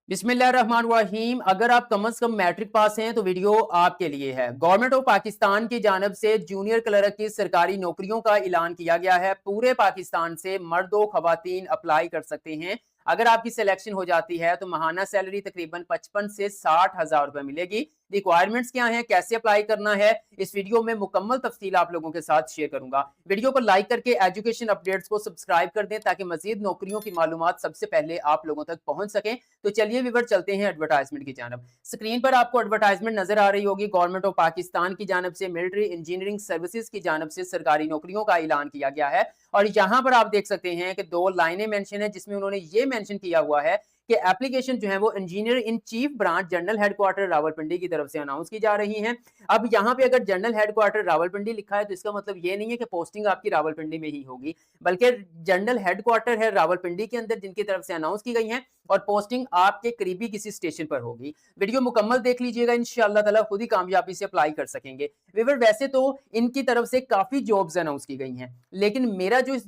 बिस्मिल्लाहिर्रहमानिर्रहीम। अगर आप कम से कम मैट्रिक पास हैं तो वीडियो आपके लिए है। गवर्नमेंट ऑफ पाकिस्तान की जानब से जूनियर क्लर्क की सरकारी नौकरियों का ऐलान किया गया है। पूरे पाकिस्तान से मर्दों खवातीन अप्लाई कर सकते हैं। अगर आपकी सिलेक्शन हो जाती है तो माहाना सैलरी तकरीबन 55 से 60,000 रुपए मिलेगी। रिक्वायरमेंट्स क्या हैं, कैसे अप्लाई करना है, इस वीडियो में मुकम्मल तफसील आप लोगों के साथ शेयर करूंगा। वीडियो को लाइक करके एजुकेशन अपडेट्स को सब्सक्राइब कर दें ताकि मजीद नौकरियों की मालूमात सबसे पहले आप लोगों तक पहुंच सकें। तो चलिए व्यूअर चलते हैं एडवर्टाइजमेंट की जानब। स्क्रीन पर आपको एडवर्टाइजमेंट नजर आ रही होगी। गवर्नमेंट ऑफ पाकिस्तान की जानब से मिलिट्री इंजीनियरिंग सर्विसेज की जानब से सरकारी नौकरियों का ऐलान किया गया है और यहाँ पर आप देख सकते हैं कि दो लाइनें मेंशन है जिसमें उन्होंने ये मेंशन किया हुआ है कि एप्लीकेशन जो है वो engineer in chief branch general headquarter Rawalpindi की तरफ से अनाउंस की जा रही है। अब यहाँ पे अगर जनरल हेडक्वार्टर रावलपिंडी लिखा है तो इसका मतलब ये नहीं है कि पोस्टिंग आपकी रावलपिंडी में ही होगी, बल्कि जनरल हेडक्वार्टर है रावलपिंडी के अंदर जिनकी तरफ से अनाउंस की गई है और पोस्टिंग आपके करीबी किसी स्टेशन पर होगी। वीडियो मुकम्मल देख लीजिएगा, इंशाअल्लाह ताला खुद ही कामयाबी से अप्लाई कर सकेंगे। व्यूअर वैसे तो इनकी तरफ से काफी जॉब्स अनाउंस की गई हैं, लेकिन मेरा जो इस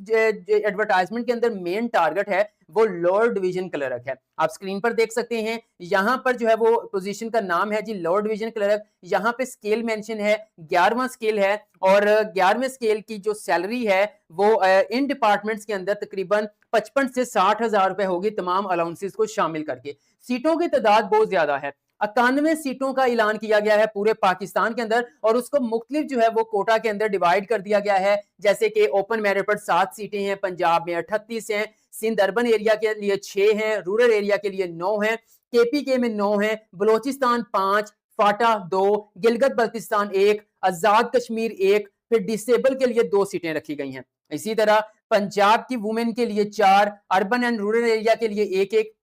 एडवर्टाइजमेंट के अंदर मेन टारगेट है वो लोअर डिवीजन क्लर्क है। आप स्क्रीन पर देख सकते हैं, यहाँ पर जो है वो पोजीशन का नाम है जी लोअर डिवीजन क्लर्क। यहाँ पे स्केल मेंशन है, 11वां स्केल है और 11वें स्केल की जो सैलरी है वो इन डिपार्टमेंट्स के अंदर तकरीबन 55 से 60,000 रुपए होगी, तमाम अलाउंसेस को शामिल करके। सीटों की तादाद बहुत ज्यादा है, 91 सीटों का ऐलान किया गया है पूरे पाकिस्तान के अंदर और उसको मुख्तलिफ जो है वो कोटा के अंदर डिवाइड कर दिया गया है। जैसे कि ओपन मेरिट पर 7 सीटें हैं, पंजाब में 38 हैं, सिंध अर्बन एरिया के लिए 6 हैं, रूरल एरिया के लिए 9 हैं, केपीके में 9 हैं, बलोचिस्तान 5, फाटा 2, गिलगित बल्तिस्तान 1, आजाद कश्मीर 1, फिर डिसेबल के लिए 2 सीटें रखी गई हैं। इसी तरह पंजाब की वुमेन के लिए 4, अर्बन एंड रूरल एरिया के लिए 1-1,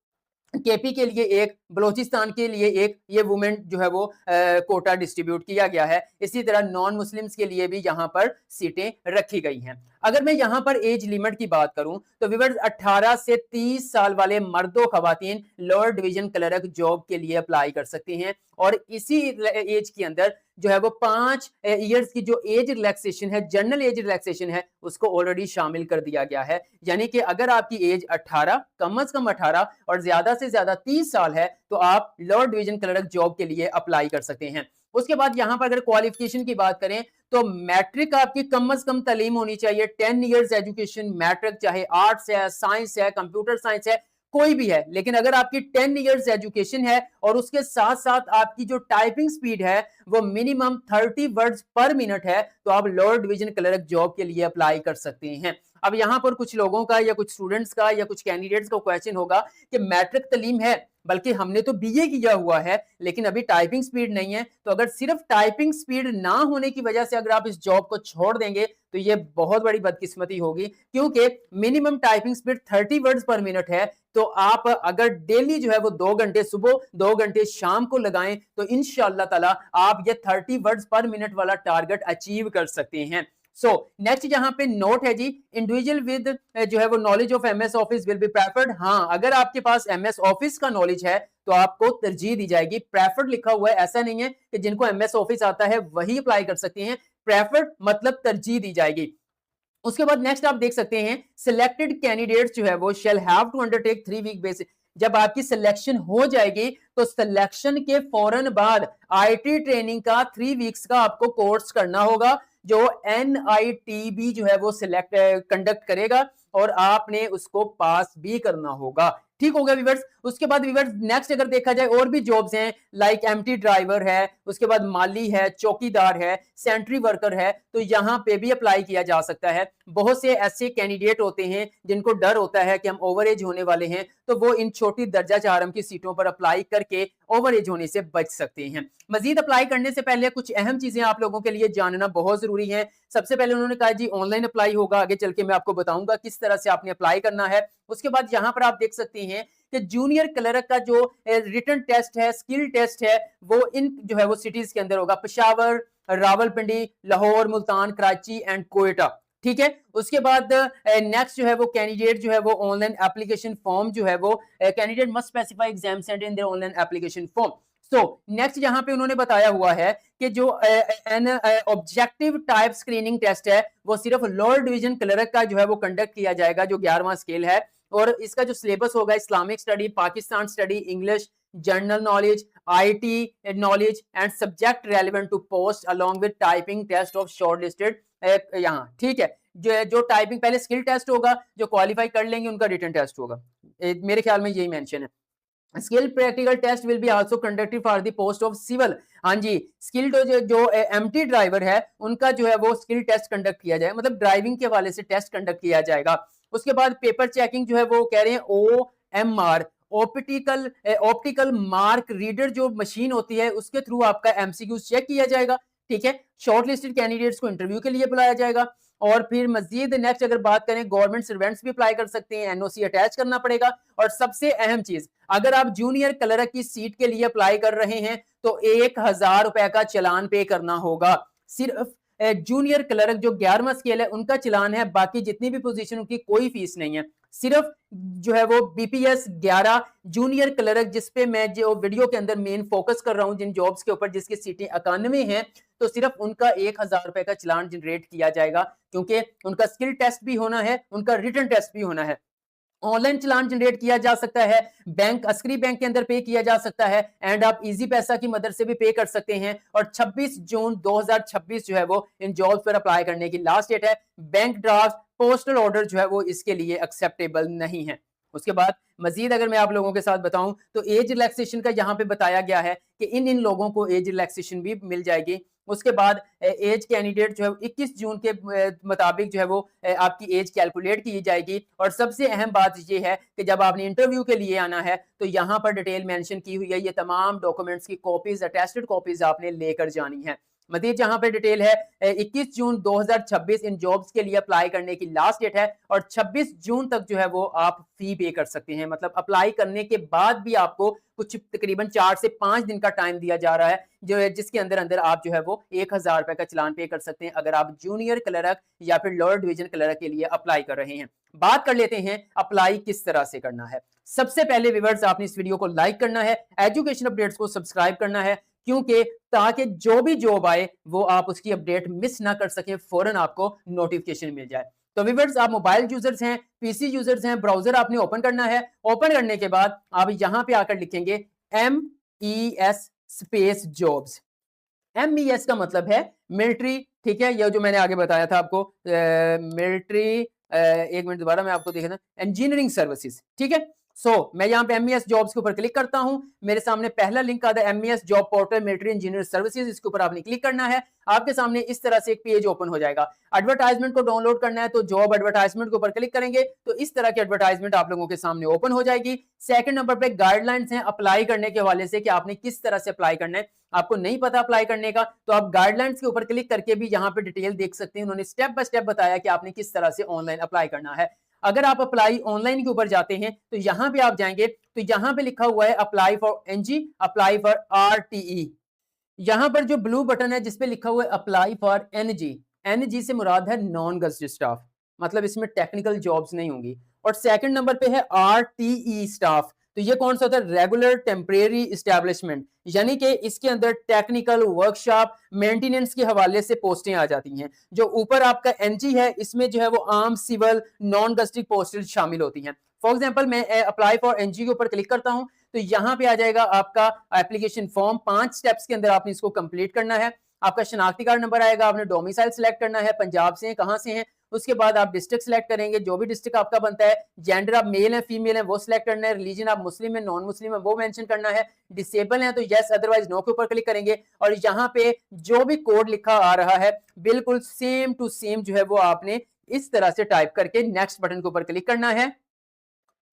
केपी के लिए 1, बलोचिस्तान के लिए 1, ये वुमेन जो है वो कोटा डिस्ट्रीब्यूट किया गया है। इसी तरह नॉन मुस्लिम्स के लिए भी यहाँ पर सीटें रखी गई हैं। अगर मैं यहाँ पर एज लिमिट की बात करूं तो व्यूअर्स 18 से 30 साल वाले मर्दों खवातीन लोअर डिवीजन क्लर्क जॉब के लिए अप्लाई कर सकते हैं और इसी एज के अंदर जो है वो 5 ईयर्स की जो एज रिलैक्सेशन है, जनरल एज रिलैक्सेशन है, उसको ऑलरेडी शामिल कर दिया गया है। यानी कि अगर आपकी एज 18, कम से कम 18 और ज्यादा से ज्यादा 30 साल है तो आप लोअर डिवीजन क्लर्क जॉब के लिए अप्लाई कर सकते हैं। उसके बाद यहाँ पर अगर क्वालिफिकेशन की बात करें तो मैट्रिक आपकी कम से कम तालीम होनी चाहिए, 10 ईयर्स एजुकेशन मैट्रिक, चाहे आर्ट्स है, साइंस है, कंप्यूटर साइंस है, कोई भी है। लेकिन अगर आपकी 10 ईयर्स एजुकेशन है और उसके साथ साथ आपकी जो टाइपिंग स्पीड है वो मिनिमम 30 वर्ड्स पर मिनट है तो आप लोअर डिवीजन क्लर्क जॉब के लिए अप्लाई कर सकते हैं। अब यहाँ पर कुछ लोगों का या कुछ स्टूडेंट्स का या कुछ कैंडिडेट्स का क्वेश्चन होगा कि मैट्रिक तालीम है, बल्कि हमने तो बीए किया हुआ है लेकिन अभी टाइपिंग स्पीड नहीं है। तो अगर सिर्फ टाइपिंग स्पीड ना होने की वजह से अगर आप इस जॉब को छोड़ देंगे तो ये बहुत बड़ी बदकिस्मती होगी, क्योंकि मिनिमम टाइपिंग स्पीड 30 वर्ड्स पर मिनट है। तो आप अगर डेली जो है वो 2 घंटे सुबह 2 घंटे शाम को लगाएं तो इंशाअल्लाह ताला आप ये 30 वर्ड्स पर मिनट वाला टारगेट अचीव कर सकते हैं। सो नेक्स्ट यहाँ पे नोट है जी, इंडिविजुअल विद जो है वो knowledge of MS office will be preferred. हाँ, अगर आपके पास एमएस ऑफिस का नॉलेज है तो आपको तरजीह दी जाएगी। प्रेफर्ड लिखा हुआ है, ऐसा नहीं है कि जिनको एमएस ऑफिस आता है वही अप्लाई कर सकते हैं। प्रेफर्ड मतलब तरजीह दी जाएगी। उसके बाद नेक्स्ट आप देख सकते हैं, सिलेक्टेड कैंडिडेट्स जो है वो shall have to undertake 3 week basis. जब आपकी सिलेक्शन हो जाएगी तो सिलेक्शन के फौरन बाद आईटी ट्रेनिंग का 3 वीक्स का आपको कोर्स करना होगा जो NITB जो है वो सिलेक्ट कंडक्ट करेगा और आपने उसको पास भी करना होगा। ठीक हो गया व्यूअर्स। उसके बाद व्यूअर्स नेक्स्ट अगर देखा जाए और भी जॉब्स हैं, लाइक एमटी ड्राइवर है, उसके बाद माली है, चौकीदार है, सेंट्री वर्कर है, तो यहाँ पे भी अप्लाई किया जा सकता है। बहुत से ऐसे कैंडिडेट होते हैं जिनको डर होता है कि हम ओवर एज होने वाले हैं, तो वो इन छोटी दर्जा 4 की सीटों पर अप्लाई करके ओवर एज होने से बच सकते हैं। मजीद अप्लाई करने से पहले कुछ अहम चीजें आप लोगों के लिए जानना बहुत जरूरी है। सबसे पहले उन्होंने कहा जी ऑनलाइन अप्लाई होगा, आगे चल के मैं आपको बताऊंगा किस तरह से आपने अप्लाई करना है। उसके बाद यहाँ पर आप देख सकते हैं कि जूनियर क्लर्क का जो रिटन टेस्ट है, स्किल टेस्ट है, वो इन जो है वो सिटीज के अंदर होगा, पेशावर, रावलपिंडी, लाहौर, मुल्तान, कराची एंड कोयटा। ठीक है। उसके बाद नेक्स्ट जो है वो कैंडिडेट जो है वो ऑनलाइन एप्लीकेशन फॉर्म जो है वो candidate must specify exam centre in their online application form. So next यहाँ पे उन्होंने बताया हुआ है कि जो an objective type screening test है वो सिर्फ लोअर डिवीजन क्लर्क का जो है वो कंडक्ट किया जाएगा, जो 11वां स्केल है। और इसका जो सिलेबस होगा Islamic study, Pakistan study, English, general knowledge, IT knowledge and subject relevant to post along with typing test of shortlisted यहाँ, ठीक है। जो टाइपिंग पहले स्किल टेस्ट होगा, जो क्वालिफाई कर लेंगे उनका रिटन टेस्ट होगा। मेरे ख्याल में यही मेंशन है। Skill practical test will be also conducted for the post of civil. हाँ जी, स्किल्ड जो एमटी ड्राइवर है उनका जो है वो स्किल टेस्ट कंडक्ट किया जाए, मतलब ड्राइविंग के हवाले से टेस्ट कंडक्ट किया जाएगा। उसके बाद पेपर चेकिंग जो है वो कह रहे हैं OMR, ऑप्टिकल मार्क रीडर जो मशीन होती है उसके थ्रू आपका एमसीक्यू चेक किया जाएगा, ठीक है। शॉर्ट लिस्टेड कैंडिडेट्स को इंटरव्यू के लिए बुलाया जाएगा। और फिर मजीद नेक्स्ट अगर बात करें, गवर्नमेंट सर्वेंट्स भी अप्लाई कर सकते हैं, एनओसी अटैच करना पड़ेगा। और सबसे अहम चीज, अगर आप जूनियर क्लर्क की सीट के लिए अप्लाई कर रहे हैं तो 1000 रुपए का चालान पे करना होगा। सिर्फ जूनियर क्लर्क जो 11वां स्केल है उनका चालान है, बाकी जितनी भी पोजीशन उनकी कोई फीस नहीं है। सिर्फ जो है वो बीपीएस 11 जूनियर क्लर्क, जिसपे मैं जो वीडियो के अंदर मेन फोकस कर रहा हूं, जिन जॉब्स के ऊपर जिसकी सीटें 91 हैं, तो सिर्फ उनका 1000 रुपए का चालान जनरेट किया जाएगा, क्योंकि उनका स्किल टेस्ट भी होना है, उनका रिटन टेस्ट भी होना है। ऑनलाइन चालान जनरेट किया जा सकता है, बैंक अस्करी बैंक के अंदर पे किया जा सकता है, एंड आप इजी पैसा की मदद से भी पे कर सकते हैं। और 26 जून 2026 जो है वो इन जॉब्स पर अप्लाई करने की लास्ट डेट है। बैंक ड्राफ्ट, पोस्टल ऑर्डर जो है वो इसके लिए एक्सेप्टेबल नहीं है। उसके बाद मजीद अगर मैं आप लोगों के साथ बताऊं तो एज रिलैक्सेशन का यहाँ पे बताया गया है कि इन लोगों को एज रिलैक्सेशन भी मिल जाएगी। उसके बाद एज कैंडिडेट जो है 21 जून के मुताबिक जो है वो आपकी एज कैलकुलेट की जाएगी। और सबसे अहम बात ये है कि जब आपने इंटरव्यू के लिए आना है तो यहाँ पर डिटेल मेंशन की हुई है, ये तमाम डॉक्यूमेंट्स की कॉपीज, अटेस्टेड कॉपीज आपने लेकर जानी है। मजीद जहां पे डिटेल है 21 जून 2026 इन जॉब्स के लिए अप्लाई करने की लास्ट डेट है, और 26 जून तक जो है वो आप फी पे कर सकते हैं। मतलब अप्लाई करने के बाद भी आपको कुछ तकरीबन 4 से 5 दिन का टाइम दिया जा रहा है, जो है जिसके अंदर अंदर आप जो है वो 1000 रुपए का चालान पे कर सकते हैं, अगर आप जूनियर क्लर्क या फिर लोअर डिवीजन क्लर्क के लिए अप्लाई कर रहे हैं। बात कर लेते हैं अप्लाई किस तरह से करना है। सबसे पहले व्यूअर्स आपने इस वीडियो को लाइक करना है, एजुकेशन अपडेट्स को सब्सक्राइब करना है, क्योंकि ताकि जो भी जॉब आए वो आप उसकी अपडेट मिस ना कर सकें, फौरन आपको नोटिफिकेशन मिल जाए। तो व्यूअर्स आप मोबाइल यूजर्स हैं, पीसी यूजर्स हैं, ब्राउजर आपने ओपन करना है। ओपन करने के बाद आप यहां पे आकर लिखेंगे MES स्पेस जॉब्स। MES का मतलब है मिलिट्री, ठीक है, यह जो मैंने आगे बताया था आपको मिलिट्री, एक मिनट दोबारा मैं आपको देखना, इंजीनियरिंग सर्विसेज, ठीक है। मैं यहाँ पे MES जॉब्स के ऊपर क्लिक करता हूं, मेरे सामने पहला लिंक आता है MES job portal military engineer services, इसके ऊपर आपने क्लिक करना है। आपके सामने इस तरह से एक पेज ओपन हो जाएगा। एडवर्टाइजमेंट को डाउनलोड करना है तो जॉब एडवर्टाइजमेंट के ऊपर क्लिक करेंगे तो इस तरह की एडवर्टाइजमेंट आप लोगों के सामने ओपन हो जाएगी। सेकंड नंबर पे गाइडलाइंस हैं अप्लाई करने के हवाले से कि आपने किस तरह से अप्लाई करना है। आपको नहीं पता अप्लाई करने का तो आप गाइडलाइंस के ऊपर क्लिक करके भी यहाँ पे डिटेल देख सकते हैं, उन्होंने स्टेप बाय स्टेप बताया कि आपने किस तरह से ऑनलाइन अप्लाई करना है। अगर आप अप्लाई ऑनलाइन के ऊपर जाते हैं तो यहाँ पे आप जाएंगे तो यहाँ पे लिखा हुआ है apply for NG, apply for RTE। यहाँ पर जो ब्लू बटन है जिसपे लिखा हुआ है अप्लाई फॉर NG से मुराद है नॉन गजेटेड स्टाफ, मतलब इसमें टेक्निकल जॉब्स नहीं होंगी। और सेकंड नंबर पे है RTE स्टाफ, तो ये कौन सा होता है, रेगुलर टेम्परेरी इस्टेब्लिशमेंट, यानी कि इसके अंदर टेक्निकल वर्कशॉप मेंटेनेंस के हवाले से पोस्टें आ जाती हैं। जो ऊपर आपका NG है इसमें जो है वो आर्म, सिविल, नॉन गजेटेड पोस्टें शामिल होती हैं। फॉर एग्जांपल मैं अप्लाई फॉर NG के ऊपर क्लिक करता हूं तो यहाँ पे आ जाएगा आपका एप्लीकेशन फॉर्म, 5 स्टेप्स के अंदर आपने इसको कंप्लीट करना है। आपका शनाख्ती कार्ड नंबर आएगा, आपने डोमिसाइल सिलेक्ट करना है, पंजाब से हैं, कहां से हैं। उसके बाद आप डिस्ट्रिक्ट सिलेक्ट करेंगे, जो भी डिस्ट्रिक्ट आपका बनता है। जेंडर आप मेल है फीमेल है वो सिलेक्ट करना है। रिलीजन आप मुस्लिम है नॉन मुस्लिम है वो मेंशन करना है। डिसेबल है तो यस अदरवाइज नो के ऊपर क्लिक करेंगे। और यहाँ पे जो भी कोड लिखा आ रहा है बिल्कुल सेम टू सेम जो है वो आपने इस तरह से टाइप करके नेक्स्ट बटन के ऊपर क्लिक करना है।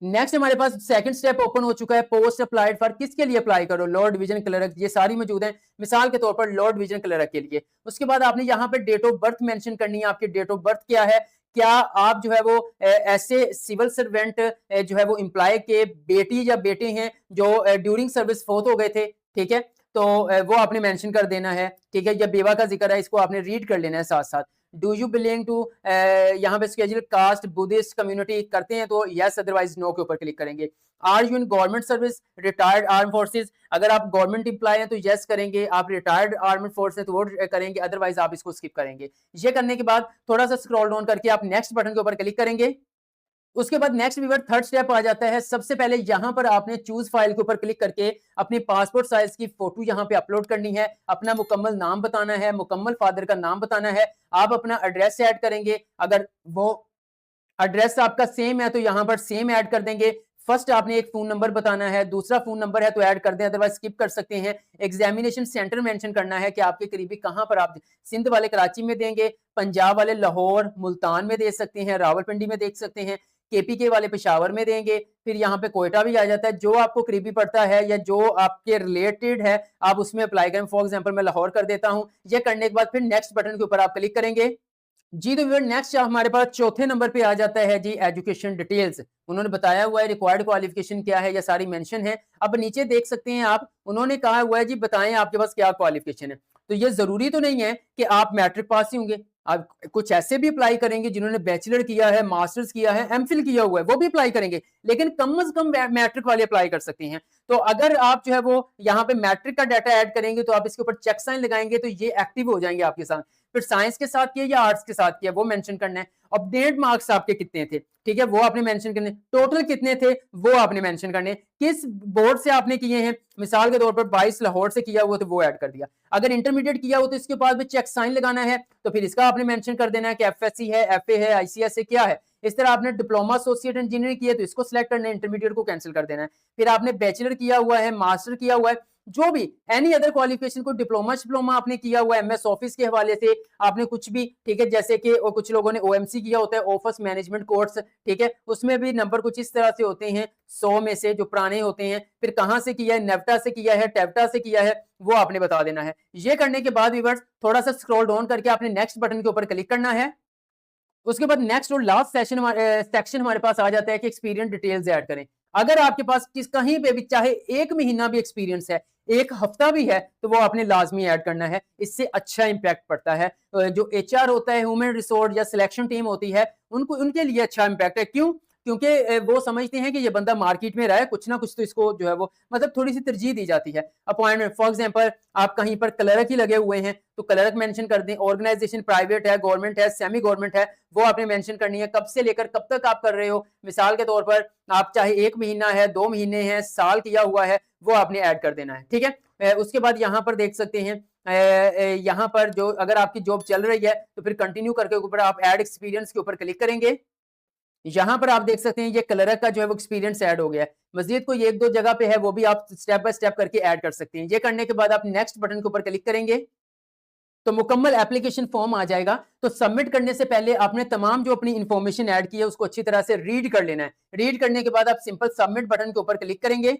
नेक्स्ट हमारे पास सेकंड स्टेप ओपन हो चुका है, पोस्ट अप्लाइड फॉर, किसके लिए अप्लाई करो, लॉर्ड डिवीजन क्लर्क, ये सारी मौजूद है। मिसाल के तौर पर लॉर्ड डिवीजन क्लर्क के लिए। उसके बाद आपने यहाँ पे डेट ऑफ बर्थ मेंशन करनी है, आपकी डेट ऑफ बर्थ क्या है, क्या आप जो है वो ऐसे सिविल सर्वेंट जो है वो एम्प्लॉय के बेटी या बेटे हैं जो ड्यूरिंग सर्विस फोत हो गए थे, ठीक है, तो वो आपने मेंशन कर देना है, ठीक है। या बेवा का जिक्र है इसको आपने रीड कर लेना है साथ साथ। डू यू बिलोंग टू यहाँ पे स्केड्यूल कास्ट बुद्धिस्ट कम्युनिटी करते हैं तो यस अदरवाइज नो के ऊपर क्लिक करेंगे। Are you in government service, retired arm forces, अगर आप गवर्नमेंट एम्प्लॉय हैं तो यस करेंगे, आप रिटायर्ड आर्म फोर्स है तो वो करेंगे, अदरवाइज आप इसको स्किप करेंगे। ये करने के बाद थोड़ा सा स्क्रॉल डाउन करके आप नेक्स्ट बटन के ऊपर क्लिक करेंगे। उसके बाद नेक्स्ट व्यूअर थर्ड स्टेप आ जाता है। सबसे पहले यहां पर आपने चूज फाइल के ऊपर क्लिक करके अपनी पासपोर्ट साइज की फोटो यहां पे अपलोड करनी है, अपना मुकम्मल नाम बताना है, मुकम्मल फादर का नाम बताना है, आप अपना एड्रेस ऐड करेंगे, अगर वो एड्रेस आपका सेम है तो यहां पर सेम ऐड कर देंगे। फर्स्ट आपने एक फोन नंबर बताना है, दूसरा फोन नंबर है तो ऐड कर दें, अदरवाइज स्किप कर सकते हैं। एग्जामिनेशन सेंटर मेंशन करना है कि आपके करीबी कहां पर आप, सिंध वाले कराची में देंगे, पंजाब वाले लाहौर मुल्तान में दे सकते हैं, रावलपिंडी में देख सकते हैं, केपीके वाले पेशावर में देंगे, फिर यहाँ पे कोयटा भी आ जाता है। जो आपको करीबी पड़ता है या जो आपके रिलेटेड है आप उसमें अप्लाई करें। फॉर एग्जाम्पल मैं लाहौर कर देता हूँ। ये करने के बाद फिर नेक्स्ट बटन के ऊपर आप क्लिक करेंगे जी। तो नेक्स्ट हमारे पास चौथे नंबर पे आ जाता है जी एजुकेशन डिटेल्स। उन्होंने बताया हुआ है रिक्वायर्ड क्वालिफिकेशन क्या है, या सारी मेंशन है। अब नीचे देख सकते हैं आप, उन्होंने कहा हुआ है जी बताएं आपके पास क्या क्वालिफिकेशन है। तो ये जरूरी तो नहीं है कि आप मैट्रिक पास ही होंगे, आप कुछ ऐसे भी अप्लाई करेंगे जिन्होंने बैचलर किया है, मास्टर्स किया है, एमफिल किया हुआ है, वो भी अप्लाई करेंगे, लेकिन कम से कम मैट्रिक वाले अप्लाई कर सकते हैं। तो अगर आप जो है वो यहाँ पे मैट्रिक का डाटा ऐड करेंगे तो आप इसके ऊपर चेक साइन लगाएंगे तो ये एक्टिव हो जाएंगे आपके साथ। फिर साइंस के साथ किया या आर्ट्स के साथ किया वो मेंशन करना है। अपडेट मार्क्स आपके कितने थे, ठीक है, वो आपने मेंशन करने। टोटल कितने थे वो आपने मेंशन करने। किस बोर्ड से आपने किए हैं, मिसाल के तौर पर 22 लाहौर से किया हुआ तो वो ऐड कर दिया। अगर इंटरमीडिएट किया हो तो इसके बाद भी चेक साइन लगाना है, तो फिर इसका आपने मेंशन कर देना है कि एफएससी है, एफए है, आईसीएस है, क्या है। इस तरह आपने डिप्लोमा एसोसिएट इंजीनियरिंग किया तो इसको सिलेक्ट करना है, इंटरमीडिएट को कैंसिल कर देना है। फिर आपने बैचलर किया हुआ है, मास्टर किया हुआ है, जो भी एनी अदर क्वालिफिकेशन को डिप्लोमा आपने किया हुआ है एमएस ऑफिस के हवाले से, आपने कुछ भी, ठीक है, जैसे कि और कुछ लोगों ने ओएमसी किया होता है, ऑफिस मैनेजमेंट कोर्स, ठीक है, उसमें भी नंबर कुछ इस तरह से होते हैं 100 में से जो पुराने होते हैं। फिर कहां से किया है, नेवटा से किया है, टेवटा से किया है, वो आपने बता देना है। ये करने के बाद व्यूअर्स थोड़ा सा स्क्रॉल डाउन करके आपने नेक्स्ट बटन के ऊपर क्लिक करना है। उसके बाद नेक्स्ट और लास्ट सेक्शन हमारे पास आ जाता है कि एक्सपीरियंस डिटेल्स ऐड करें। अगर आपके पास किस कहीं पे भी चाहे 1 महीना भी एक्सपीरियंस है, 1 हफ्ता भी है, तो वो आपने लाजमी ऐड करना है। इससे अच्छा इंपैक्ट पड़ता है। जो एचआर होता है, ह्यूमन रिसोर्स या सिलेक्शन टीम होती है, उनको उनके लिए अच्छा इंपैक्ट है। क्यों? क्योंकि वो समझते हैं कि ये बंदा मार्केट में रहा है, कुछ ना कुछ तो इसको जो है वो मतलब थोड़ी सी तरजीह दी जाती है। अपॉइंटमेंट फॉर एग्जांपल आप कहीं पर क्लर्क ही लगे हुए हैं तो क्लर्क मेंशन कर दें। ऑर्गेनाइजेशन प्राइवेट है, गवर्नमेंट है, सेमी गवर्नमेंट है, वो आपने मेंशन करनी है। कब से लेकर कब तक आप कर रहे हो, मिसाल के तौर पर आप चाहे 1 महीना है, 2 महीने हैं, साल किया हुआ है, वो आपने ऐड कर देना है। ठीक है, उसके बाद यहाँ पर देख सकते हैं यहाँ पर जो अगर आपकी जॉब चल रही है तो फिर कंटिन्यू करके ऊपर आप ऐड एक्सपीरियंस के ऊपर क्लिक करेंगे। यहाँ पर आप देख सकते हैं ये क्लर्क का जो है वो एक्सपीरियंस ऐड हो गया है। मजीद कोई 1-2 जगह पे है वो भी आप स्टेप बाय स्टेप करके ऐड कर सकते हैं। ये करने के बाद आप नेक्स्ट बटन के ऊपर क्लिक करेंगे तो मुकम्मल एप्लीकेशन फॉर्म आ जाएगा। तो सबमिट करने से पहले आपने तमाम जो अपनी इंफॉर्मेशन ऐड की है उसको अच्छी तरह से रीड कर लेना है। रीड करने के बाद आप सिंपल सबमिट बटन के ऊपर क्लिक करेंगे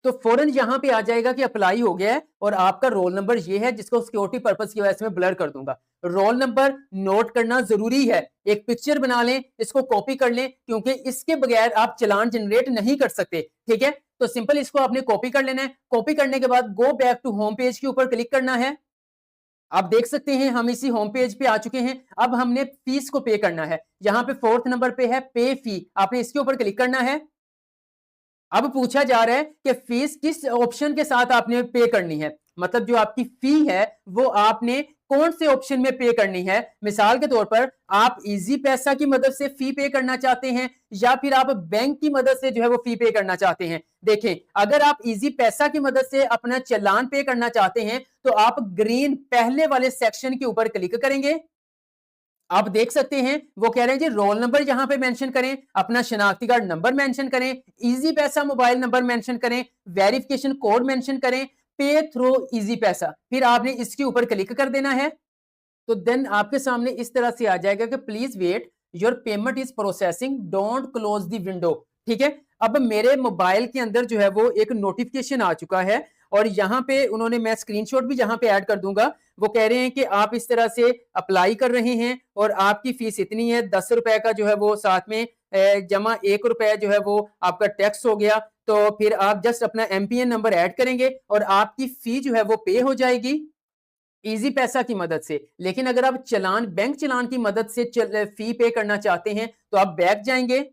तो फौरन यहां पे आ जाएगा कि अप्लाई हो गया है और आपका रोल नंबर ये है, जिसको सिक्योरिटी पर्पस की वजह से मैं ब्लर कर दूंगा। रोल नंबर नोट करना जरूरी है। एक पिक्चर बना लें, इसको कॉपी कर लें, क्योंकि इसके बगैर आप चालान जनरेट नहीं कर सकते। ठीक है, तो सिंपल इसको आपने कॉपी कर लेना है। कॉपी करने के बाद go back to home page के ऊपर क्लिक करना है। आप देख सकते हैं हम इसी होम पेज पे आ चुके हैं। अब हमने फीस को पे करना है। यहाँ पे 4th नंबर पे है पे फी, आपने इसके ऊपर क्लिक करना है। अब पूछा जा रहा है कि फीस किस ऑप्शन के साथ आपने पे करनी है, मतलब जो आपकी फी है वो आपने कौन से ऑप्शन में पे करनी है। मिसाल के तौर पर आप इजी पैसा की मदद से फी पे करना चाहते हैं या फिर आप बैंक की मदद से जो है वो फी पे करना चाहते हैं। देखें, अगर आप इजी पैसा की मदद से अपना चालान पे करना चाहते हैं तो आप ग्रीन पहले वाले सेक्शन के ऊपर क्लिक करेंगे। आप देख सकते हैं वो कह रहे हैं जी रोल नंबर यहां पे मेंशन करें, अपना शनाख्ती कार्ड नंबर मेंशन करें, इजी पैसा मोबाइल नंबर मेंशन करें, वेरिफिकेशन कोड मेंशन करें, पे थ्रू इजी पैसा, फिर आपने इसके ऊपर क्लिक कर देना है। तो देन आपके सामने इस तरह से आ जाएगा कि please wait, your payment is processing, don't close the window. ठीक है, अब मेरे मोबाइल के अंदर जो है वो एक नोटिफिकेशन आ चुका है और यहाँ पे उन्होंने, मैं स्क्रीनशॉट भी यहाँ पे ऐड कर दूंगा, वो कह रहे हैं कि आप इस तरह से अप्लाई कर रहे हैं और आपकी फीस इतनी है, 10 रुपए का जो है वो साथ में जमा 1 रुपए जो है वो आपका टैक्स हो गया। तो फिर आप जस्ट अपना एमपीएन नंबर ऐड करेंगे और आपकी फी जो है वो पे हो जाएगी इजी पैसा की मदद से। लेकिन अगर आप चालान, बैंक चालान की मदद से फी पे करना चाहते हैं तो आप बैक जाएंगे।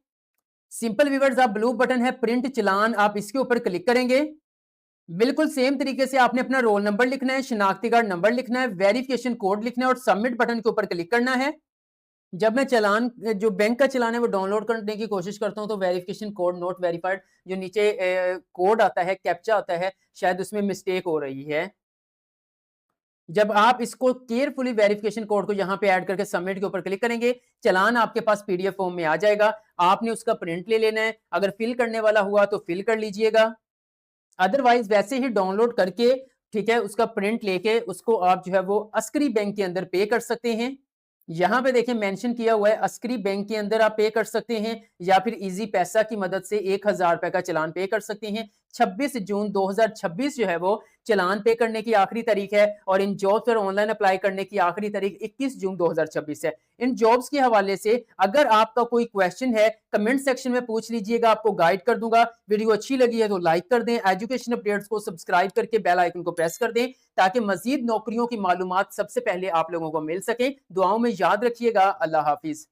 सिंपल व्यूअर्स, आप ब्लू बटन है प्रिंट चालान, आप इसके ऊपर क्लिक करेंगे। बिल्कुल सेम तरीके से आपने अपना रोल नंबर लिखना है, शनाख्ती कार्ड नंबर लिखना है, वेरिफिकेशन कोड लिखना है और सबमिट बटन के ऊपर क्लिक करना है। जब मैं चालान जो बैंक का चालान है वो डाउनलोड करने की कोशिश करता हूँ तो वेरिफिकेशन कोड नॉट वेरिफाइड जो नीचे कोड आता है, कैप्चा आता है, शायद उसमें मिस्टेक हो रही है। जब आप इसको केयरफुली वेरिफिकेशन कोड को यहाँ पे ऐड करके सबमिट के ऊपर क्लिक करेंगे, चालान आपके पास पीडीएफ फॉर्म में आ जाएगा। आपने उसका प्रिंट ले लेना है। अगर फिल करने वाला हुआ तो फिल कर लीजिएगा। अदरवाइज वैसे ही डाउनलोड करके, ठीक है, उसका प्रिंट लेके उसको आप जो है वो अस्करी बैंक के अंदर पे कर सकते हैं। यहाँ पे देखिए मेंशन किया हुआ है अस्करी बैंक के अंदर आप पे कर सकते हैं या फिर इजी पैसा की मदद से 1000 रुपए का चालान पे कर सकते हैं। 26 जून 2026 जो है वो चालान पे करने की आखिरी तारीख है और इन जॉब्स पर ऑनलाइन अप्लाई करने की आखिरी तारीख 21 जून 2026 है। इन जॉब्स के हवाले से अगर आपका कोई क्वेश्चन है कमेंट सेक्शन में पूछ लीजिएगा, आपको गाइड कर दूंगा। वीडियो अच्छी लगी है तो लाइक कर दें, एजुकेशन अपडेट्स को सब्सक्राइब करके बेल आइकन को प्रेस कर दें ताकि मजीद नौकरियों की मालूमात सबसे पहले आप लोगों को मिल सके। दुआओं में याद रखिएगा। अल्लाह हाफिज।